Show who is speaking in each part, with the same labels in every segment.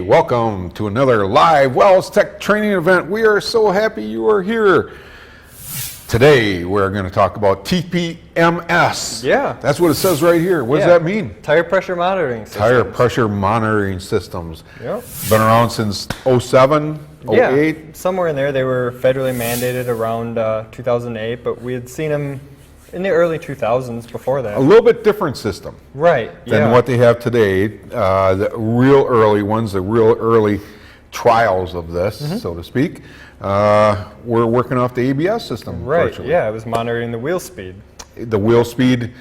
Speaker 1: welcome to another live Wells Tech training event. We are so happy you are here. Today we're going to talk about Tpms.
Speaker 2: Yeah.
Speaker 1: That's what it says right here. What does that mean?
Speaker 2: Tire pressure monitoring systems.
Speaker 1: Tire pressure monitoring systems.
Speaker 2: Yep.
Speaker 1: Been around since 07, 08?
Speaker 2: Yeah, somewhere in there. They were federally mandated around 2008, but we had seen them in the early 2000s before that.
Speaker 1: A little bit different system.
Speaker 2: Right,
Speaker 1: than what they have today. The real early ones, the real early trials of this, so to speak, we're working off the ABS system.
Speaker 2: Right,
Speaker 1: virtually.
Speaker 2: yeah, it was monitoring the wheel speed.
Speaker 1: The wheel speed,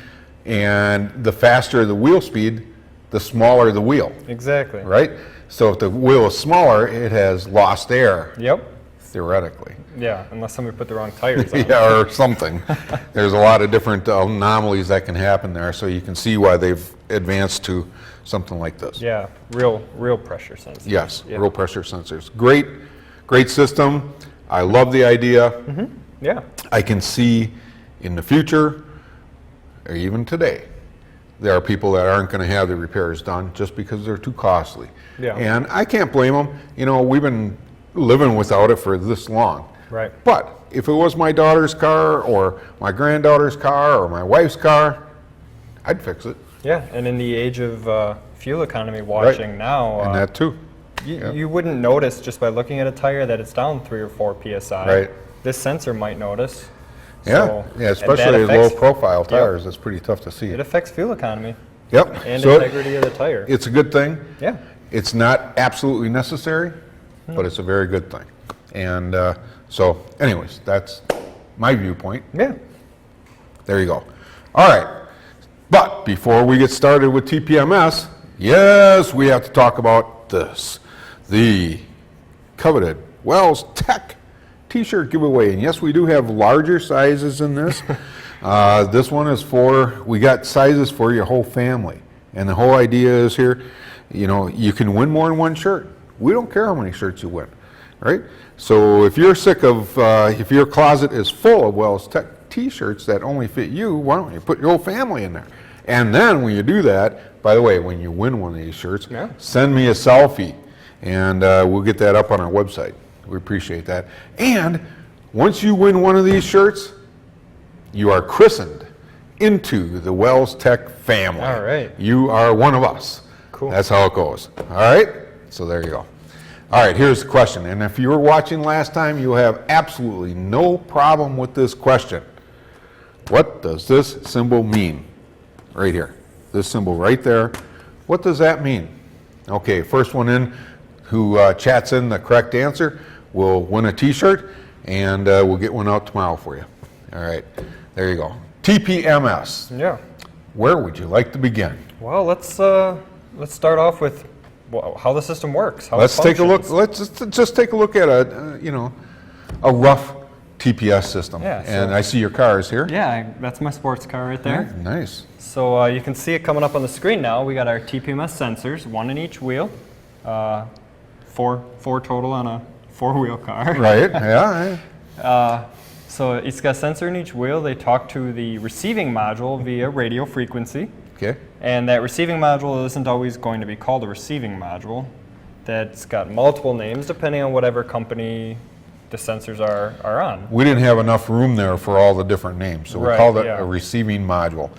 Speaker 1: and the faster the wheel speed, the smaller the wheel.
Speaker 2: Exactly.
Speaker 1: Right? So if the wheel is smaller, it has lost air.
Speaker 2: Yep.
Speaker 1: Theoretically.
Speaker 2: Yeah, unless somebody put the wrong tires on.
Speaker 1: Yeah, or something. There's a lot of different anomalies that can happen there, so you can see why they've advanced to something like this.
Speaker 2: Yeah, real pressure sensors.
Speaker 1: Yes,
Speaker 2: yeah.
Speaker 1: real pressure sensors. Great system. I love the idea.
Speaker 2: Yeah.
Speaker 1: I can see in the future, or even today, there are people that aren't going to have the repairs done just because they're too costly.
Speaker 2: Yeah.
Speaker 1: And I can't blame them. You know, we've been living without it for this long.
Speaker 2: Right.
Speaker 1: But if it was my daughter's car or my granddaughter's car or my wife's car, I'd fix it.
Speaker 2: Yeah, and in the age of fuel economy watching now,
Speaker 1: And that too.
Speaker 2: you wouldn't notice just by looking at a tire that it's down 3 or 4 psi.
Speaker 1: Right.
Speaker 2: This sensor might notice.
Speaker 1: Yeah,
Speaker 2: So-
Speaker 1: yeah,
Speaker 2: and
Speaker 1: especially
Speaker 2: that affects-
Speaker 1: low profile tires, that's pretty tough to see.
Speaker 2: It affects fuel economy
Speaker 1: Yep.
Speaker 2: and
Speaker 1: So
Speaker 2: integrity of the tire.
Speaker 1: it's a good thing.
Speaker 2: Yeah.
Speaker 1: It's not absolutely necessary, but it's a very good thing. And so anyways, that's my viewpoint.
Speaker 2: Yeah.
Speaker 1: There you go. All right. But before we get started with TPMS, yes, we have to talk about this. The coveted Wells Tech t-shirt giveaway. And yes, we do have larger sizes in this. This one is we got sizes for your whole family. And the whole idea is here, you know, you can win more than one shirt. We don't care how many shirts you win, right? So if you're sick of, if your closet is full of Wells Tech t-shirts that only fit you, why don't you put your whole family in there? And then when you do that, by the way, when you win one of these shirts, send me a selfie and we'll get that up on our website. We appreciate that. And once you win one of these shirts, you are christened into the Wells Tech family.
Speaker 2: All right.
Speaker 1: You are one of us.
Speaker 2: Cool.
Speaker 1: That's how it goes. All right? So there you go. All right, here's the question. And if you were watching last time, you have absolutely no problem with this question. What does this symbol mean? Right here. This symbol right there. What does that mean? Okay, first one in who chats in the correct answer will win a t-shirt, and we'll get one out tomorrow for you. All right, there you go. TPMS.
Speaker 2: Yeah.
Speaker 1: Where would you like to begin?
Speaker 2: Well, let's start off with how the system works. How
Speaker 1: Let's
Speaker 2: it
Speaker 1: take a look.
Speaker 2: functions.
Speaker 1: Let's just take a look at a rough TPS system.
Speaker 2: Yeah,
Speaker 1: and
Speaker 2: so-
Speaker 1: I see your cars here.
Speaker 2: Yeah, that's my sports car right there.
Speaker 1: Yeah, nice.
Speaker 2: So you can see it coming up on the screen now. We got our TPMS sensors, 1 in each wheel, 4 total on a 4-wheel car.
Speaker 1: Right. Yeah.
Speaker 2: So it's got a sensor in each wheel. They talk to the receiving module via radio frequency.
Speaker 1: Okay.
Speaker 2: And that receiving module isn't always going to be called a receiving module. That's got multiple names depending on whatever company the sensors are on.
Speaker 1: We didn't have enough room there for all the different names, so we
Speaker 2: Right,
Speaker 1: called it
Speaker 2: yeah.
Speaker 1: a receiving module.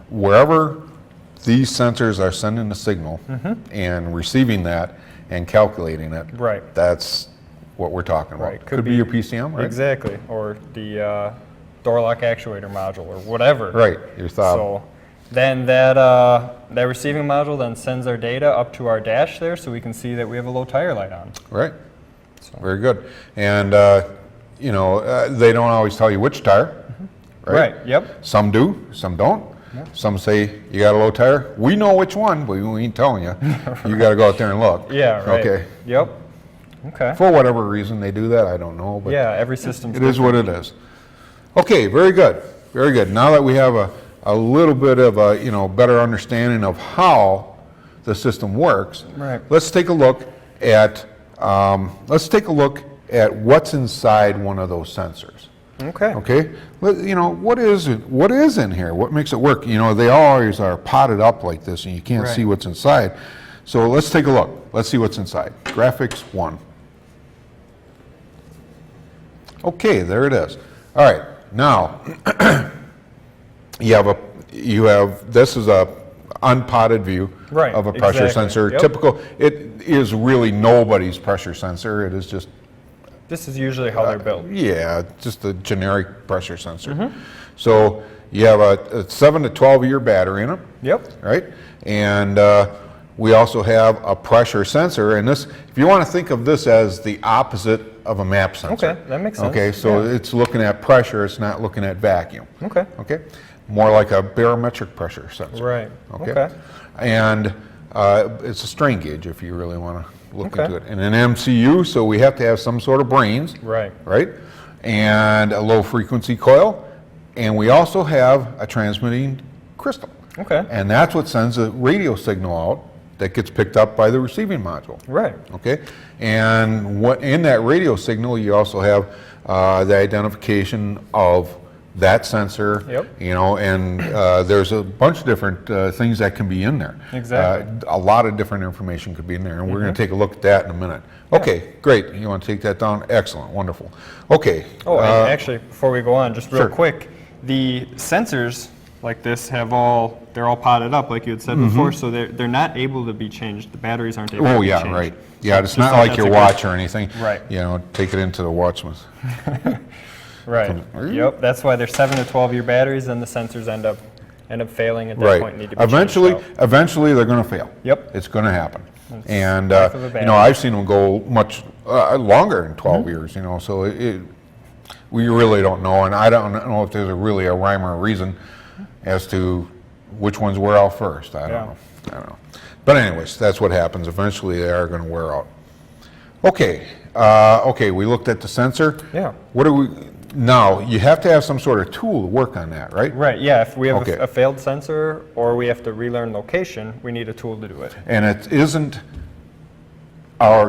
Speaker 1: Wherever these sensors are sending the signal and receiving that and calculating it,
Speaker 2: Right.
Speaker 1: that's what we're talking about.
Speaker 2: Right.
Speaker 1: Could be your PCM, right?
Speaker 2: Exactly. Or the door lock actuator module or whatever.
Speaker 1: Right, your thumb.
Speaker 2: So then that receiving module then sends our data up to our dash there so we can see that we have a low tire light on.
Speaker 1: Right. Very good. And, they don't always tell you which tire, right?
Speaker 2: Yep.
Speaker 1: Some do, some don't. Some say you got a low tire. We know which one, but we ain't telling you. You got to go out there and look.
Speaker 2: Yeah, right.
Speaker 1: Okay.
Speaker 2: Yep. Okay.
Speaker 1: For whatever reason they do that, I don't know. But
Speaker 2: Yeah, every system's
Speaker 1: it is what it is. Okay, very good. Very good. Now that we have a little bit of a better understanding of how the system works,
Speaker 2: Right.
Speaker 1: let's take a look at what's inside one of those sensors.
Speaker 2: Okay.
Speaker 1: Okay, what is in here? What makes it work? They always are potted up like this, and you can't
Speaker 2: Right.
Speaker 1: see what's inside. So let's take a look. Let's see what's inside. Graphics 1. Okay, there it is. All right, now you have this is a unpotted view
Speaker 2: Right,
Speaker 1: of a pressure
Speaker 2: exactly.
Speaker 1: sensor.
Speaker 2: Yep.
Speaker 1: Typical. It is really nobody's pressure sensor. It is just
Speaker 2: This is usually how they're built.
Speaker 1: yeah, just a generic pressure sensor. So you have a 7 to 12 year battery in it.
Speaker 2: Yep.
Speaker 1: Right? And we also have a pressure sensor, and this, if you want to think of this as the opposite of a map sensor.
Speaker 2: Okay, that makes sense.
Speaker 1: Okay, so
Speaker 2: Yeah.
Speaker 1: it's looking at pressure, it's not looking at vacuum.
Speaker 2: Okay.
Speaker 1: Okay? More like a barometric pressure sensor.
Speaker 2: Right.
Speaker 1: Okay?
Speaker 2: Okay.
Speaker 1: And it's a strain gauge if you really want to look
Speaker 2: Okay.
Speaker 1: into it. And an MCU, so we have to have some sort of brains.
Speaker 2: Right.
Speaker 1: Right? And a low frequency coil. And we also have a transmitting crystal.
Speaker 2: Okay.
Speaker 1: And that's what sends a radio signal out that gets picked up by the receiving module.
Speaker 2: Right.
Speaker 1: Okay? And what in that radio signal, you also have the identification of that sensor.
Speaker 2: Yep.
Speaker 1: You know, and there's a bunch of different things that can be in there.
Speaker 2: Exactly.
Speaker 1: A lot of different information could be in there, and we're going to take a look at that in a minute. Okay, great. You want to take that down? Excellent, wonderful. Okay.
Speaker 2: Oh, and actually, before we go on, just real
Speaker 1: Sure.
Speaker 2: quick, the sensors like this they're all potted up, like you had said before, so they're not able to be changed. The batteries aren't able to
Speaker 1: Oh,
Speaker 2: be
Speaker 1: yeah,
Speaker 2: changed.
Speaker 1: right. Yeah, it's
Speaker 2: Just
Speaker 1: not
Speaker 2: thought
Speaker 1: like
Speaker 2: that's
Speaker 1: your
Speaker 2: a good-
Speaker 1: watch or anything.
Speaker 2: Right.
Speaker 1: You know, take it into the watchsmith.
Speaker 2: Right. Yep. That's why they're 7 to 12 year batteries, and the sensors end up failing at that
Speaker 1: Right.
Speaker 2: point. And need to be
Speaker 1: Eventually,
Speaker 2: changed out.
Speaker 1: eventually they're going to fail.
Speaker 2: Yep.
Speaker 1: It's going to happen.
Speaker 2: It's
Speaker 1: And
Speaker 2: life of a
Speaker 1: you know,
Speaker 2: battery.
Speaker 1: I've seen them go much longer than 12
Speaker 2: Mm-hmm.
Speaker 1: years. You know, so we really don't know, and I don't know if there's really a rhyme or a reason as to which ones wear out first. I don't know. But anyways, that's what happens. Eventually, they are going to wear out. Okay. Okay. We looked at the sensor.
Speaker 2: Yeah.
Speaker 1: What do we? Now you have to have some sort of tool to work on that, right?
Speaker 2: Right. Yeah. If we have
Speaker 1: Okay.
Speaker 2: a failed sensor or we have to relearn location, we need a tool to do it.
Speaker 1: And it isn't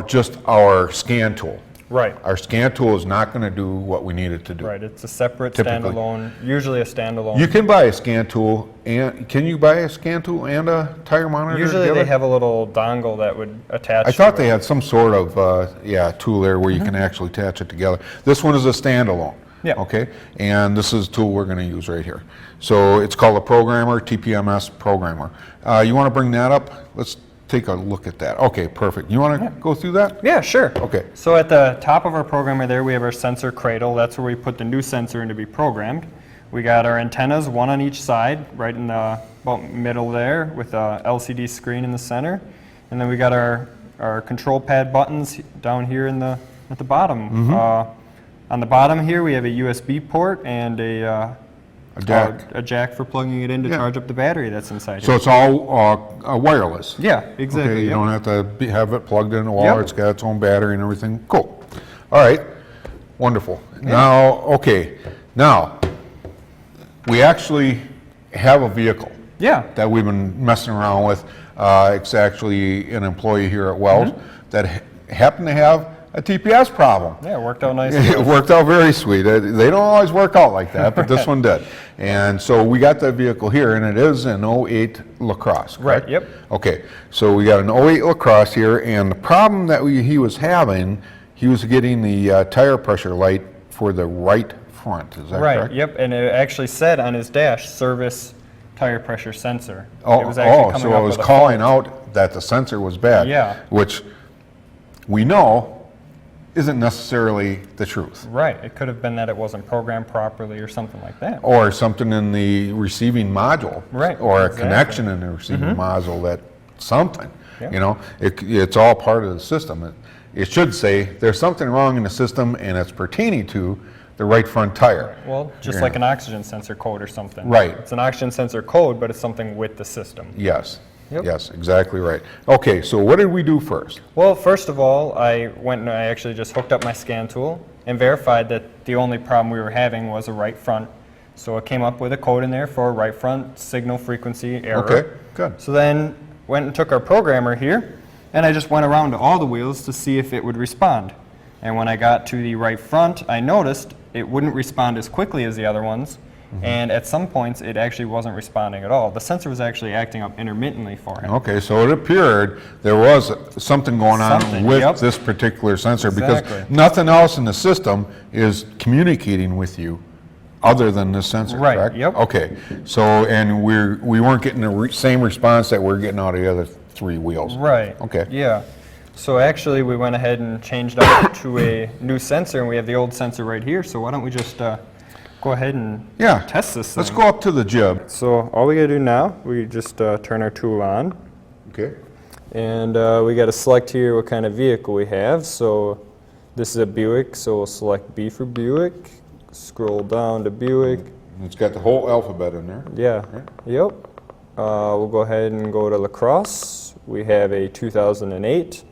Speaker 1: just our scan tool.
Speaker 2: Right.
Speaker 1: Our scan tool is not going to do what we need it to do.
Speaker 2: Right. It's a separate
Speaker 1: Typically.
Speaker 2: standalone, usually a standalone.
Speaker 1: You can buy a scan tool, and can you buy a scan tool and a tire monitor
Speaker 2: Usually
Speaker 1: together?
Speaker 2: they have a little dongle that would attach.
Speaker 1: I thought
Speaker 2: to
Speaker 1: they
Speaker 2: it.
Speaker 1: had some sort of tool there where you can actually attach it together. This one is a standalone.
Speaker 2: Yeah.
Speaker 1: Okay. And this is the tool we're going to use right here. So it's called a programmer, Tpms programmer. You want to bring that up? Let's take a look at that. Okay, perfect. You want to go through that?
Speaker 2: Yeah, sure.
Speaker 1: Okay.
Speaker 2: So at the top of our programmer there, we have our sensor cradle. That's where we put the new sensor in to be programmed. We got our antennas, one on each side, right in the about middle there, with a LCD screen in the center. And then we got our control pad buttons down here at the bottom. On the bottom here, we have a USB port and a
Speaker 1: jack.
Speaker 2: a jack for plugging it in to
Speaker 1: Yeah.
Speaker 2: charge up the battery that's inside
Speaker 1: So
Speaker 2: here.
Speaker 1: it's all wireless.
Speaker 2: Yeah, exactly.
Speaker 1: Okay, you
Speaker 2: yep.
Speaker 1: don't have to have it plugged in the wall.
Speaker 2: Yep.
Speaker 1: It's got its own battery and everything. Cool. All right. Wonderful. Now, okay. Now, we actually have a vehicle
Speaker 2: Yeah.
Speaker 1: that we've been messing around with. It's actually an employee here at Wells that happened to have a TPS problem.
Speaker 2: Yeah, it worked out nicely.
Speaker 1: It worked out very sweet. They don't always work out like that, but this one did. And so we got that vehicle here, and it is an 08 LaCrosse, correct?
Speaker 2: Right, yep.
Speaker 1: Okay, so we got an 08 LaCrosse here, and the problem that he was having, he was getting the tire pressure light for the right front. Is that
Speaker 2: Right,
Speaker 1: correct?
Speaker 2: yep, and it actually said on his dash, service tire pressure sensor.
Speaker 1: Oh,
Speaker 2: It was actually coming
Speaker 1: so
Speaker 2: up
Speaker 1: it was
Speaker 2: with a
Speaker 1: calling
Speaker 2: fault.
Speaker 1: out that the sensor was bad.
Speaker 2: Yeah.
Speaker 1: Which we know isn't necessarily the truth.
Speaker 2: Right, it could have been that it wasn't programmed properly or something like that.
Speaker 1: Or something in the receiving module.
Speaker 2: Right,
Speaker 1: Or a
Speaker 2: exactly.
Speaker 1: connection in the receiving module that something,
Speaker 2: Yeah.
Speaker 1: you know, it's all part of the system. It should say there's something wrong in the system and it's pertaining to the right front tire.
Speaker 2: Well, just
Speaker 1: Yeah.
Speaker 2: like an oxygen sensor code or something.
Speaker 1: Right.
Speaker 2: It's an oxygen sensor code, but it's something with the system.
Speaker 1: Yes.
Speaker 2: Yep.
Speaker 1: Yes, exactly right. Okay, so what did we do first?
Speaker 2: Well, first of all, I went and I actually just hooked up my scan tool and verified that the only problem we were having was a right front. So it came up with a code in there for a right front signal frequency error.
Speaker 1: Okay, good.
Speaker 2: So then went and took our programmer here, and I just went around to all the wheels to see if it would respond. And when I got to the right front, I noticed it wouldn't respond as quickly as the other ones, And at some points, it actually wasn't responding at all. The sensor was actually acting up intermittently for him.
Speaker 1: Okay, so it appeared there was something going on
Speaker 2: Something,
Speaker 1: with
Speaker 2: yep.
Speaker 1: this particular sensor because
Speaker 2: Exactly.
Speaker 1: nothing else in the system is communicating with you other than this sensor,
Speaker 2: Right,
Speaker 1: correct?
Speaker 2: yep.
Speaker 1: Okay, so, and we weren't getting the same response that we're getting out of the other 3 wheels.
Speaker 2: Right.
Speaker 1: Okay.
Speaker 2: Yeah. So actually, we went ahead and changed out to a new sensor, and we have the old sensor right here. So why don't we just go ahead and
Speaker 1: Yeah.
Speaker 2: test this thing?
Speaker 1: Let's go up to the jib.
Speaker 2: So all we gotta do now, we just turn our tool on,
Speaker 1: Okay.
Speaker 2: and we gotta select here what kind of vehicle we have. So this is a Buick, so we'll select B for Buick. Scroll down to Buick.
Speaker 1: It's got the whole alphabet in there.
Speaker 2: Yeah.
Speaker 1: Right.
Speaker 2: Yep. We'll go ahead and go to Lacrosse. We have a 2008.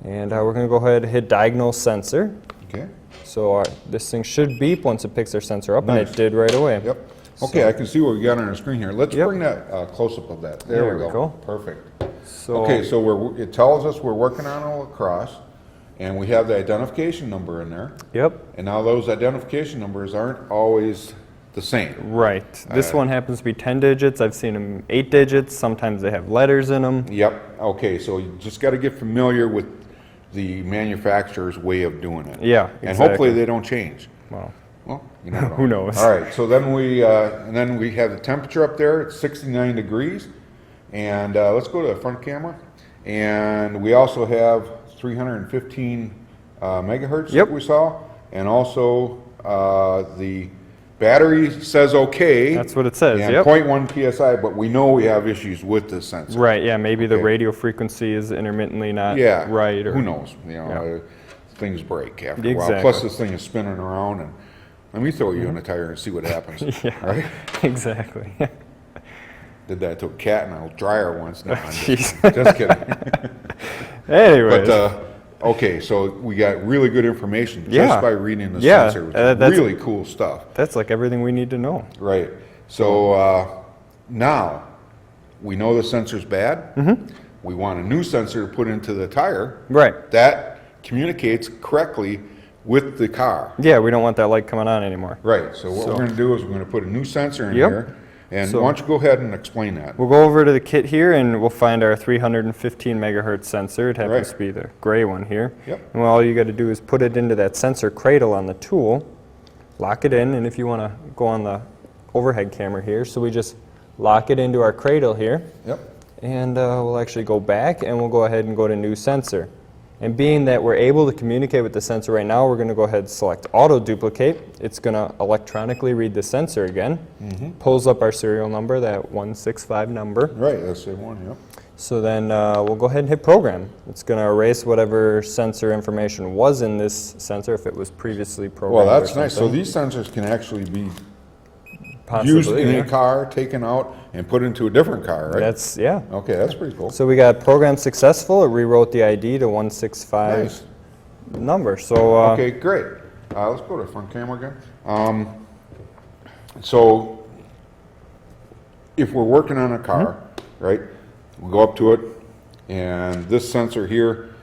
Speaker 2: And we're going to go ahead and hit Diagnose Sensor.
Speaker 1: Okay.
Speaker 2: So this thing should beep once it picks our sensor up, and
Speaker 1: Nice.
Speaker 2: it did right away.
Speaker 1: Yep. Okay, I can see what we got on our screen here. Let's
Speaker 2: Yep.
Speaker 1: bring that close-up of that. There we go. Perfect.
Speaker 2: So,
Speaker 1: Okay, so it tells us we're working on a Lacrosse, and we have the identification number in there.
Speaker 2: Yep.
Speaker 1: And now those identification numbers aren't always the same.
Speaker 2: Right. This one happens to be 10 digits. I've seen them 8 digits. Sometimes they have letters in them.
Speaker 1: Yep. Okay, so you just got to get familiar with the manufacturer's way of doing it.
Speaker 2: Yeah,
Speaker 1: And
Speaker 2: exactly.
Speaker 1: hopefully they don't change.
Speaker 2: Well,
Speaker 1: Well, you never know.
Speaker 2: Who knows?
Speaker 1: All right, so then we have the temperature up there. It's 69 degrees. And let's go to the front camera. And we also have 315 megahertz
Speaker 2: Yep.
Speaker 1: that we saw. And also the battery says okay.
Speaker 2: That's what it says,
Speaker 1: And
Speaker 2: yep.
Speaker 1: 0.1 PSI, but we know we have issues with this sensor.
Speaker 2: right. Yeah. Maybe the
Speaker 1: Okay.
Speaker 2: radio frequency is intermittently not
Speaker 1: Yeah.
Speaker 2: right. Or
Speaker 1: who knows? You know,
Speaker 2: Yeah.
Speaker 1: things break after a while.
Speaker 2: Exactly.
Speaker 1: Plus, this thing is spinning around, and let me throw you in a tire and see what happens.
Speaker 2: Yeah.
Speaker 1: Right?
Speaker 2: Exactly.
Speaker 1: Did that to a cat in a dryer once. No, I'm
Speaker 2: Jeez.
Speaker 1: just kidding.
Speaker 2: Anyways.
Speaker 1: But okay, so we got really good information
Speaker 2: Yeah.
Speaker 1: just by reading the
Speaker 2: Yeah,
Speaker 1: sensor.
Speaker 2: that's-
Speaker 1: Really cool stuff.
Speaker 2: that's like everything we need to know.
Speaker 1: Right. So now we know the sensor's bad.
Speaker 2: Mm-hmm.
Speaker 1: We want a new sensor to put into the tire
Speaker 2: Right.
Speaker 1: that communicates correctly with the car.
Speaker 2: Yeah. We don't want that light coming on anymore.
Speaker 1: Right. So what we're going to do is we're going to put a new sensor in
Speaker 2: Yep.
Speaker 1: here. And
Speaker 2: So-
Speaker 1: why don't you go ahead and explain that?
Speaker 2: We'll go over to the kit here and we'll find our 315 megahertz sensor. It happens
Speaker 1: Right.
Speaker 2: to be the gray one here.
Speaker 1: Yep.
Speaker 2: And all you got to do is put it into that sensor cradle on the tool, lock it in, and if you want to go on the overhead camera here, so we just lock it into our cradle here,
Speaker 1: Yep.
Speaker 2: and we'll actually go back and we'll go ahead and go to new sensor. And being that we're able to communicate with the sensor right now, we're going to go ahead and select auto duplicate. It's going to electronically read the sensor again, pulls up our serial number, that 165 number.
Speaker 1: Right. That's the one. Yep.
Speaker 2: So then we'll go ahead and hit program. It's going to erase whatever sensor information was in this sensor if it was previously programmed.
Speaker 1: Well, that's
Speaker 2: or
Speaker 1: nice. So
Speaker 2: something.
Speaker 1: these sensors can actually be
Speaker 2: Possibly,
Speaker 1: used in
Speaker 2: yeah.
Speaker 1: a car, taken out, and put into a different car, right?
Speaker 2: That's, yeah.
Speaker 1: Okay, that's pretty cool.
Speaker 2: So we got program successful. It rewrote the ID to 165
Speaker 1: Nice.
Speaker 2: number. So
Speaker 1: Okay, great. Let's go to the front camera again. So if we're working on a car, right, we go up to it, and this sensor here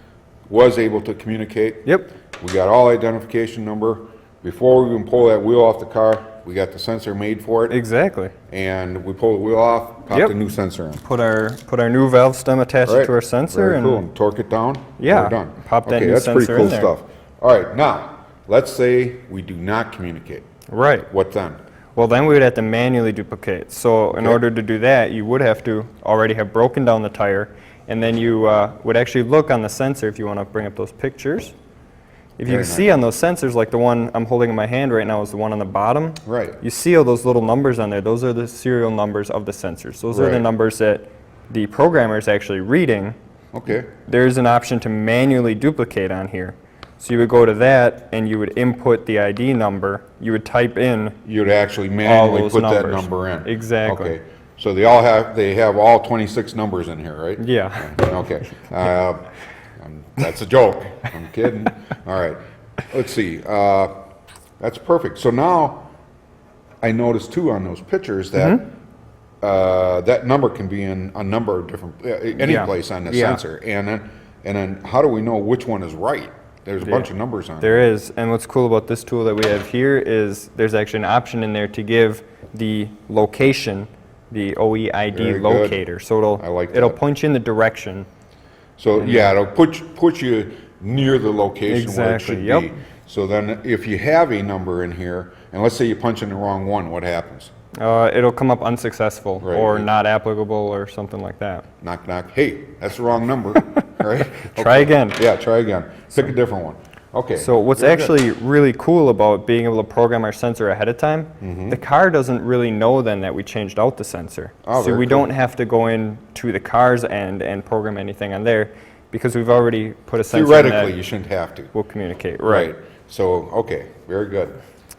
Speaker 1: was able to communicate.
Speaker 2: Yep.
Speaker 1: We got all identification number. Before we even pull that wheel off the car, we got the sensor made for it,
Speaker 2: Exactly.
Speaker 1: and we pull the wheel off, pop
Speaker 2: Yep.
Speaker 1: the new sensor in.
Speaker 2: Put our new valve stem, attach it to our sensor,
Speaker 1: Very
Speaker 2: and
Speaker 1: cool. And torque it down.
Speaker 2: Yeah,
Speaker 1: We're done.
Speaker 2: pop that
Speaker 1: okay,
Speaker 2: new
Speaker 1: that's pretty
Speaker 2: sensor
Speaker 1: cool
Speaker 2: in there.
Speaker 1: stuff. All right, now let's say we do not communicate.
Speaker 2: right.
Speaker 1: What then?
Speaker 2: Well, then we would have to manually duplicate. So in
Speaker 1: Okay.
Speaker 2: order to do that, you would have to already have broken down the tire, and then you would actually look on the sensor if you want to bring up those pictures. If you
Speaker 1: Very
Speaker 2: can see on those sensors, like the one I'm holding in my hand right now is the one on the bottom.
Speaker 1: Right.
Speaker 2: You see all those little numbers on there. Those are the serial numbers of the sensors. Those are the
Speaker 1: Right.
Speaker 2: numbers that the programmer is actually reading.
Speaker 1: Okay.
Speaker 2: There's an option to manually duplicate on here. So you would go to that and you would input the ID number. You would type in
Speaker 1: You'd actually manually
Speaker 2: those
Speaker 1: put that
Speaker 2: numbers.
Speaker 1: number in.
Speaker 2: Exactly.
Speaker 1: Okay. So they have all 26 numbers in here, right?
Speaker 2: Yeah.
Speaker 1: Okay. That's a joke. I'm kidding. All right. Let's see. That's perfect. So now I noticed too on those pictures that that number can be in a number of different any
Speaker 2: Yeah.
Speaker 1: place on the
Speaker 2: Yeah.
Speaker 1: sensor, and then how do we know which one is right? There's a bunch of numbers on
Speaker 2: There is, and what's cool about this tool that we have here is there's actually an option in there to give the location, the OEID
Speaker 1: Very good.
Speaker 2: locator. So
Speaker 1: I like
Speaker 2: it'll
Speaker 1: that.
Speaker 2: point you in the direction.
Speaker 1: So yeah, it'll put you near the location where it
Speaker 2: Exactly,
Speaker 1: should
Speaker 2: yep.
Speaker 1: be. So then if you have a number in here, and let's say you punch in the wrong one, what happens?
Speaker 2: It'll come up unsuccessful
Speaker 1: Right.
Speaker 2: or not applicable or something like that.
Speaker 1: Knock, knock. Hey, that's the wrong number, right?
Speaker 2: Try again.
Speaker 1: Yeah, try again. Pick a different one. Okay.
Speaker 2: So what's
Speaker 1: very good.
Speaker 2: actually really cool about being able to program our sensor ahead of time, the car doesn't really know then that we changed out the sensor.
Speaker 1: Oh,
Speaker 2: So
Speaker 1: very
Speaker 2: we
Speaker 1: cool.
Speaker 2: don't have to go into the car's end and program anything on there because we've already put a sensor in
Speaker 1: Theoretically,
Speaker 2: that
Speaker 1: you shouldn't have to.
Speaker 2: will communicate.
Speaker 1: Right. So, okay, very good.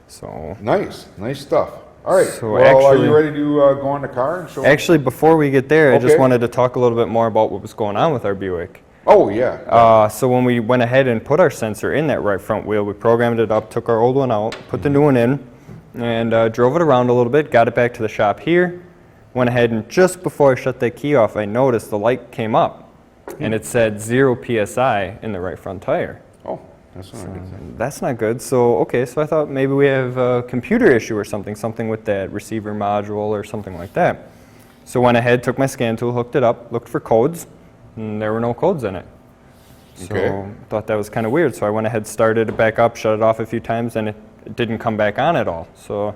Speaker 2: So
Speaker 1: Nice stuff. All right.
Speaker 2: So
Speaker 1: well, are
Speaker 2: actually-
Speaker 1: you ready to go in the car and show?
Speaker 2: actually, before we get there, I just
Speaker 1: Okay.
Speaker 2: wanted to talk a little bit more about what was going on with our Buick.
Speaker 1: Oh yeah.
Speaker 2: So when we went ahead and put our sensor in that right front wheel, we programmed it up, took our old one out, put the new one in, and drove it around a little bit, got it back to the shop here, went ahead and just before I shut that key off, I noticed the light came up, and it said 0 PSI in the right front tire.
Speaker 1: Oh, that's not a good thing.
Speaker 2: That's not good. So, okay, so I thought maybe we have a computer issue or something with that receiver module or something like that. So went ahead, took my scan tool, hooked it up, looked for codes, and there were no codes in it. So
Speaker 1: Okay.
Speaker 2: thought that was kind of weird. So I went ahead, started it back up, shut it off a few times, and it didn't come back on at all. So,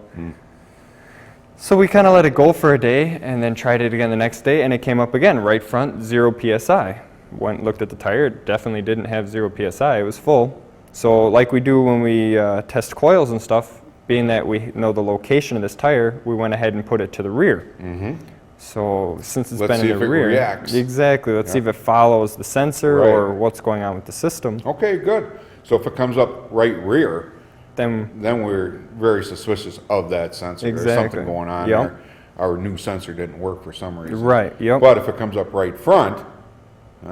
Speaker 2: so we kind of let it go for a day, and then tried it again the next day, and it came up again, right front, 0 PSI. Went and looked at the tire, it definitely didn't have 0 PSI, it was full. So like we do when we test coils and stuff, being that we know the location of this tire, we went ahead and put it to the rear. So since it's
Speaker 1: Let's
Speaker 2: been
Speaker 1: see
Speaker 2: in
Speaker 1: if
Speaker 2: the
Speaker 1: it
Speaker 2: rear,
Speaker 1: reacts.
Speaker 2: exactly. Let's see if it follows the sensor
Speaker 1: Right.
Speaker 2: or what's going on with the system.
Speaker 1: Okay, good. So if it comes up right rear,
Speaker 2: Then
Speaker 1: then we're very suspicious of that sensor. There's
Speaker 2: Exactly.
Speaker 1: something going on
Speaker 2: Yep.
Speaker 1: there. Our new sensor didn't work for some reason.
Speaker 2: right, yep,
Speaker 1: But if it comes up right front, we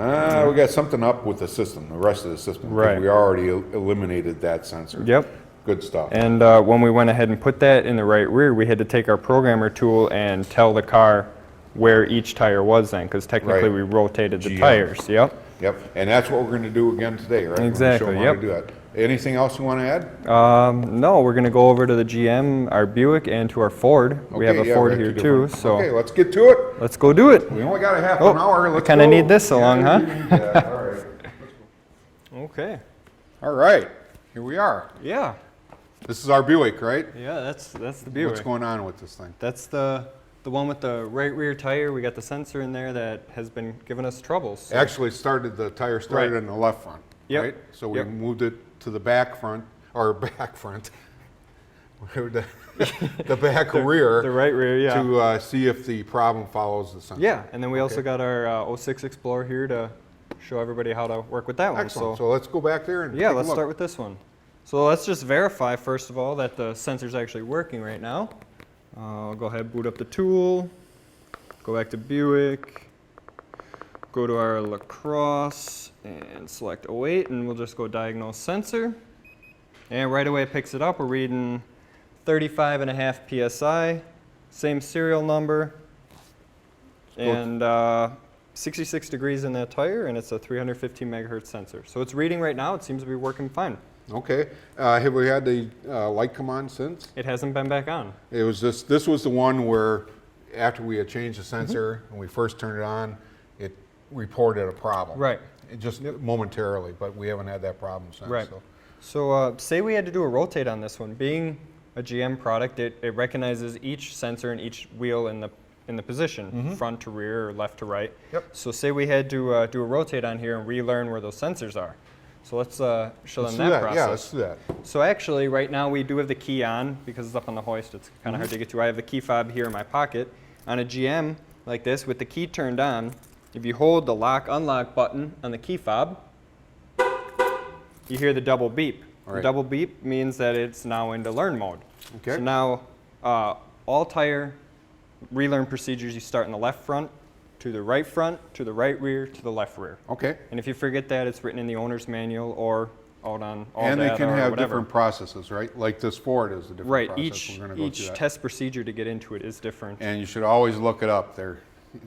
Speaker 1: got something up with the system, the rest of the system. 'cause
Speaker 2: Right.
Speaker 1: We already eliminated that sensor.
Speaker 2: yep.
Speaker 1: Good stuff.
Speaker 2: And when we went ahead and put that in the right rear, we had to take our programmer tool and tell the car where each tire was then, because technically
Speaker 1: Right.
Speaker 2: we rotated the
Speaker 1: GM.
Speaker 2: tires. Yep.
Speaker 1: Yep, and that's what we're going to do again today, right? We're gonna
Speaker 2: Exactly,
Speaker 1: show 'em how to
Speaker 2: yep.
Speaker 1: do that. Anything else you want to add?
Speaker 2: No, we're going to go over to the GM, our Buick, and to our Ford. We have a
Speaker 1: yeah,
Speaker 2: Ford
Speaker 1: we have
Speaker 2: here
Speaker 1: two
Speaker 2: too,
Speaker 1: different-
Speaker 2: so
Speaker 1: Okay, let's get to it.
Speaker 2: let's go do it.
Speaker 1: We only got a half
Speaker 2: Oh,
Speaker 1: an hour.
Speaker 2: we
Speaker 1: Let's
Speaker 2: kinda
Speaker 1: go.
Speaker 2: need this so long, huh?
Speaker 1: we need that. All right.
Speaker 2: Okay.
Speaker 1: All right, here we are.
Speaker 2: Yeah.
Speaker 1: This is our Buick, right?
Speaker 2: Yeah, that's the Buick.
Speaker 1: What's going on with this thing?
Speaker 2: That's the one with the right rear tire. We got the sensor in there that has been giving us troubles. So
Speaker 1: Actually, the tire started
Speaker 2: Right.
Speaker 1: in the left front,
Speaker 2: Yep.
Speaker 1: right? So we
Speaker 2: Yep.
Speaker 1: moved it to the back front, or back front, the back rear,
Speaker 2: the right rear, yeah.
Speaker 1: to see if the problem follows the sensor.
Speaker 2: Yeah, and then we also
Speaker 1: Okay.
Speaker 2: got our 06 Explorer here to show everybody how to work with that one.
Speaker 1: Excellent.
Speaker 2: So
Speaker 1: So let's go back there and
Speaker 2: yeah,
Speaker 1: take a
Speaker 2: let's
Speaker 1: look.
Speaker 2: start with this one. So let's just verify first of all that the sensor's actually working right now. I'll go ahead, boot up the tool, go back to Buick, go to our LaCrosse and select 08, and we'll just go Diagnose Sensor. And right away it picks it up. We're reading 35.5 PSI, same serial number, and 66 degrees in that tire, and it's a 315 megahertz sensor. So it's reading right now. It seems to be working fine.
Speaker 1: Okay. Have we had the light come on since?
Speaker 2: It hasn't been back on.
Speaker 1: It was this was the one where after we had changed the sensor and we first turned it on, it reported a problem.
Speaker 2: Right.
Speaker 1: It just momentarily, but we haven't had that problem since.
Speaker 2: Right.
Speaker 1: So.
Speaker 2: So say we had to do a rotate on this one. Being a GM product, it recognizes each sensor and each wheel in the position, front to rear or left to right.
Speaker 1: Yep.
Speaker 2: So say we had to do a rotate on here and relearn where those sensors are. So let's show
Speaker 1: Let's
Speaker 2: them
Speaker 1: do
Speaker 2: that
Speaker 1: that.
Speaker 2: process.
Speaker 1: Yeah, let's do that.
Speaker 2: So actually, right now we do have the key on because it's up on the hoist. It's kind of hard to get to. I have the key fob here in my pocket. On a GM like this, with the key turned on, if you hold the lock/unlock button on the key fob, you hear the double beep.
Speaker 1: All
Speaker 2: The
Speaker 1: right.
Speaker 2: double beep means that it's now into learn mode.
Speaker 1: Okay.
Speaker 2: So now all tire relearn procedures, you start in the left front, to the right front, to the right rear, to the left rear.
Speaker 1: Okay.
Speaker 2: And if you forget that, it's written in the owner's manual or out on all
Speaker 1: And they
Speaker 2: data
Speaker 1: can
Speaker 2: or
Speaker 1: have
Speaker 2: whatever.
Speaker 1: different processes, right? Like this Ford is a different
Speaker 2: Right,
Speaker 1: process. We're gonna go through
Speaker 2: each
Speaker 1: that.
Speaker 2: test procedure to get into it is different.
Speaker 1: And you should always look it up.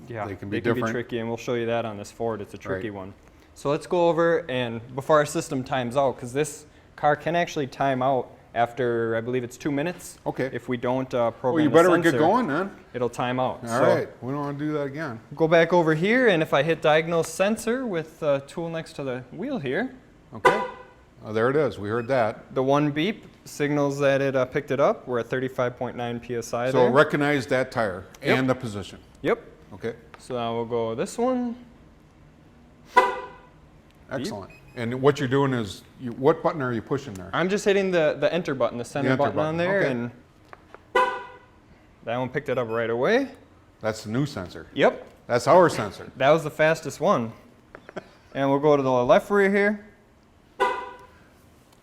Speaker 2: Yeah,
Speaker 1: They can be different.
Speaker 2: tricky, and we'll show you that on this Ford. It's a tricky
Speaker 1: Right.
Speaker 2: one. So let's go over and before our system times out, because this car can actually time out after, I believe it's 2 minutes.
Speaker 1: Okay.
Speaker 2: If we don't program
Speaker 1: Well, you
Speaker 2: the
Speaker 1: better
Speaker 2: sensor,
Speaker 1: get going then.
Speaker 2: it'll time out.
Speaker 1: All
Speaker 2: So
Speaker 1: right, we don't want to do that again.
Speaker 2: go back over here, and if I hit Diagnose Sensor with the tool next to the wheel here,
Speaker 1: Okay. Oh, there it is. We heard that.
Speaker 2: the one beep signals that it picked it up. We're at 35.9 psi
Speaker 1: So
Speaker 2: there.
Speaker 1: recognize that tire
Speaker 2: Yep.
Speaker 1: and the position.
Speaker 2: Yep.
Speaker 1: Okay.
Speaker 2: So now we'll go this one.
Speaker 1: Excellent. And what you're doing is, what button are you pushing there?
Speaker 2: I'm just hitting the enter button, the center
Speaker 1: enter
Speaker 2: button on
Speaker 1: button,
Speaker 2: there,
Speaker 1: okay.
Speaker 2: and that one picked it up right away.
Speaker 1: That's the new sensor.
Speaker 2: Yep.
Speaker 1: That's our sensor.
Speaker 2: That was the fastest one. And we'll go to the left rear here.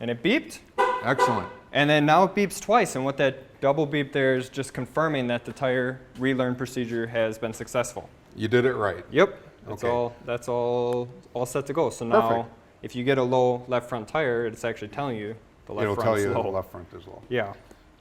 Speaker 2: And it beeped.
Speaker 1: Excellent.
Speaker 2: And then now it beeps twice. And what that double beep there is just confirming that the tire relearn procedure has been successful.
Speaker 1: You did it right.
Speaker 2: Yep.
Speaker 1: Okay.
Speaker 2: That's all set to go. So now
Speaker 1: Perfect.
Speaker 2: if you get a low left front tire, it's actually telling you the left
Speaker 1: It'll tell
Speaker 2: front's
Speaker 1: you
Speaker 2: low.
Speaker 1: the left front is low.
Speaker 2: Yeah.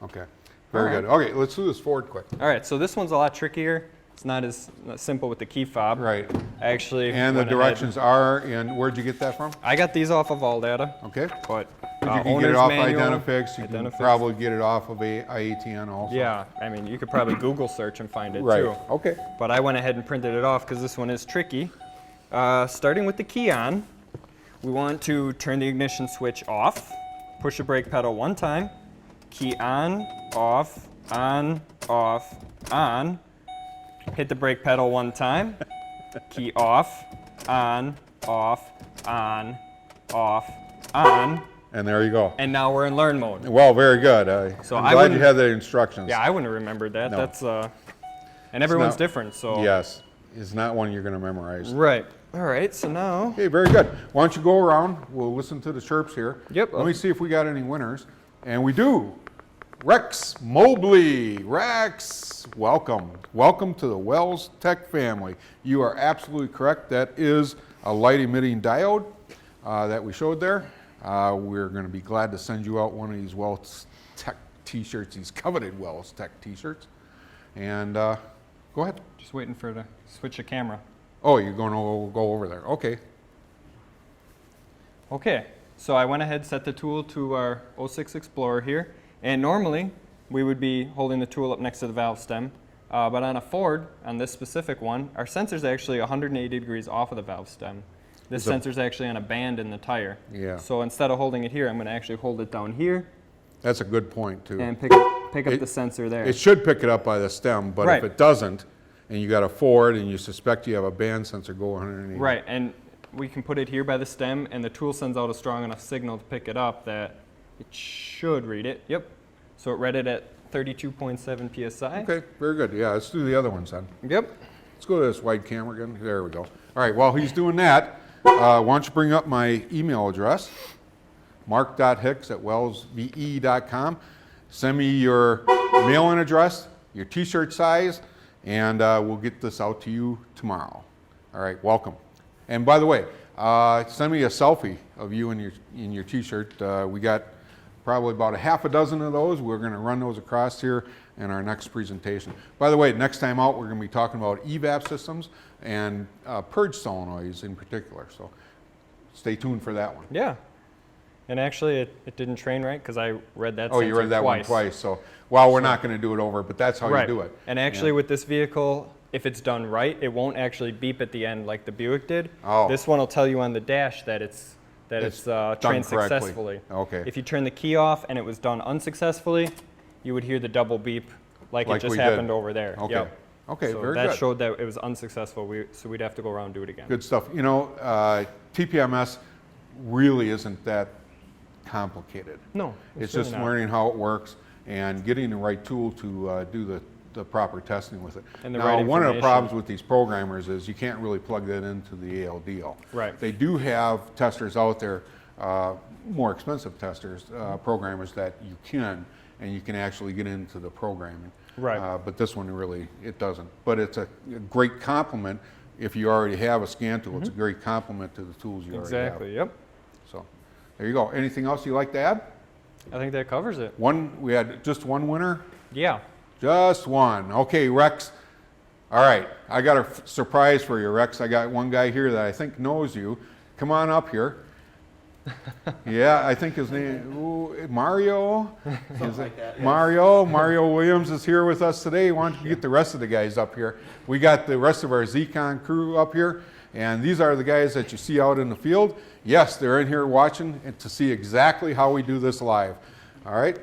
Speaker 1: Okay. Very
Speaker 2: All
Speaker 1: good. Okay, let's do this forward quick.
Speaker 2: All right, so this one's a lot trickier. It's not as simple with the key fob.
Speaker 1: Right.
Speaker 2: I actually
Speaker 1: And the
Speaker 2: went ahead-
Speaker 1: directions are in, where'd you get that from?
Speaker 2: I got these off of All Data,
Speaker 1: Okay.
Speaker 2: but
Speaker 1: You can get it
Speaker 2: owner's
Speaker 1: off
Speaker 2: manual,
Speaker 1: Identifix. You can
Speaker 2: Identifix.
Speaker 1: probably get it off of IATN also.
Speaker 2: Yeah, I mean, you could probably Google search and find it
Speaker 1: Right.
Speaker 2: too.
Speaker 1: Okay.
Speaker 2: But I went ahead and printed it off because this one is tricky. Starting with the key on, we want to turn the ignition switch off, push the brake pedal one time, key on, off, on, off, on, hit the brake pedal one time, key off, on, off, on, off, on,
Speaker 1: And there you go.
Speaker 2: and now we're in learn mode.
Speaker 1: Well, very good.
Speaker 2: So
Speaker 1: I'm
Speaker 2: I
Speaker 1: glad you
Speaker 2: wouldn't-
Speaker 1: had the instructions.
Speaker 2: Yeah, I wouldn't have remembered that.
Speaker 1: No.
Speaker 2: That's and everyone's
Speaker 1: not-
Speaker 2: different, so.
Speaker 1: Yes. It's not one you're going to memorize.
Speaker 2: Right. All right, so now.
Speaker 1: Okay, very good. Why don't you go around? We'll listen to the chirps here.
Speaker 2: Yep.
Speaker 1: Let me see if we got any winners. And we do. Rex Mobley. Rex, welcome. Welcome to the Wells Tech family. You are absolutely correct. That is a light emitting diode that we showed there. We're going to be glad to send you out one of these Wells Tech t-shirts, these coveted Wells Tech t-shirts. And go ahead.
Speaker 2: Just waiting for to switch the camera.
Speaker 1: Oh, you're going to go over there. Okay.
Speaker 2: Okay, so I went ahead, set the tool to our 06 Explorer here, and normally we would be holding the tool up next to the valve stem, but on a Ford, on this specific one, our sensor's actually 180 degrees off of the valve stem. This
Speaker 1: So-
Speaker 2: sensor's actually on a band in the tire.
Speaker 1: Yeah.
Speaker 2: So instead of holding it here, I'm going to actually hold it down here
Speaker 1: That's a good point, too.
Speaker 2: and pick up
Speaker 1: It-
Speaker 2: the sensor there.
Speaker 1: It should pick it up by the stem, but
Speaker 2: Right.
Speaker 1: if it doesn't, and you got a Ford and you suspect you have a band sensor, go 180.
Speaker 2: Right, and we can put it here by the stem, and the tool sends out a strong enough signal to pick it up that it should read it. Yep. So it read it at 32.7 psi.
Speaker 1: Okay, very good. Yeah, let's do the other ones then.
Speaker 2: Yep.
Speaker 1: Let's go to this wide camera again. There we go. All right, while he's doing that, why don't you bring up my email address, mark.hicks@wellsve.com. Send me your mailing address, your t-shirt size, and we'll get this out to you tomorrow. All right, welcome. And by the way, send me a selfie of you in your t-shirt. We got probably about a half a dozen of those. We're going to run those across here in our next presentation. By the way, next time out, we're going to be talking about evap systems and purge solenoids in particular. So stay tuned for that one.
Speaker 2: Yeah. And actually, it didn't train right because I read that
Speaker 1: Oh,
Speaker 2: sensor
Speaker 1: you read that
Speaker 2: twice.
Speaker 1: one twice. So, well, we're not going to do it over, but that's how
Speaker 2: Right.
Speaker 1: you do it.
Speaker 2: And actually,
Speaker 1: Yeah.
Speaker 2: with this vehicle, if it's done right, it won't actually beep at the end like the Buick did.
Speaker 1: Oh.
Speaker 2: This one will tell you on the dash that it's
Speaker 1: done
Speaker 2: trained
Speaker 1: correctly.
Speaker 2: successfully.
Speaker 1: Okay.
Speaker 2: If you turn the key off and it was done unsuccessfully, you would hear the double beep like
Speaker 1: Like
Speaker 2: it just
Speaker 1: we did.
Speaker 2: happened over there.
Speaker 1: Okay.
Speaker 2: Yep.
Speaker 1: Okay,
Speaker 2: So
Speaker 1: very
Speaker 2: that
Speaker 1: good.
Speaker 2: showed that it was unsuccessful. So we'd have to go around and do it again.
Speaker 1: Good stuff. You know, TPMS really isn't that complicated.
Speaker 2: No,
Speaker 1: It's
Speaker 2: really
Speaker 1: just
Speaker 2: not.
Speaker 1: learning how it works and getting the right tool to do the proper testing with it.
Speaker 2: And the
Speaker 1: now,
Speaker 2: right
Speaker 1: one of the
Speaker 2: information.
Speaker 1: problems with these programmers is you can't really plug that into the ALDL.
Speaker 2: Right.
Speaker 1: They do have testers out there, more expensive testers, programmers that you can, and you can actually get into the programming.
Speaker 2: Right.
Speaker 1: But this one really, it doesn't. But it's a great complement. If you already have a scan tool, it's a great complement to the tools you already have.
Speaker 2: Exactly. Yep.
Speaker 1: So, there you go. Anything else you'd like to add?
Speaker 2: I think that covers it.
Speaker 1: We had just one winner?
Speaker 2: Yeah.
Speaker 1: Just one. Okay, Rex. All right, I got a surprise for you, Rex. I got one guy here that I think knows you come on up here. Yeah, I think his name, Mario? Mario Williams is here with us today. Why don't you get the rest of the guys up here? We got the rest of our ZCon crew up here, and these are the guys that you see out in the field. Yes, they're in here watching to see exactly how we do this live. All right,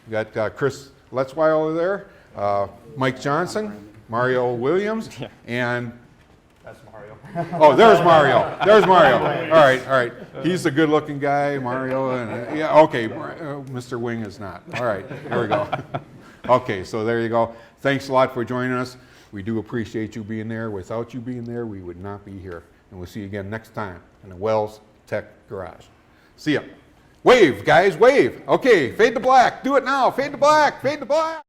Speaker 1: we got Chris Letzwey over there, Mike Johnson, Mario Williams, and
Speaker 2: That's Mario.
Speaker 1: oh, there's Mario. There's Mario. All right. He's the good-looking guy, Mario. And yeah, okay. Mr. Wing is not. All right. There we go. Okay, so there you go. Thanks a lot for joining us. We do appreciate you being there. Without you being there, we would not be here. And we'll see you again next time in the Wells Tech Garage. See ya. Wave, guys, wave. Okay, fade to black. Do it now. Fade to black. Fade to black.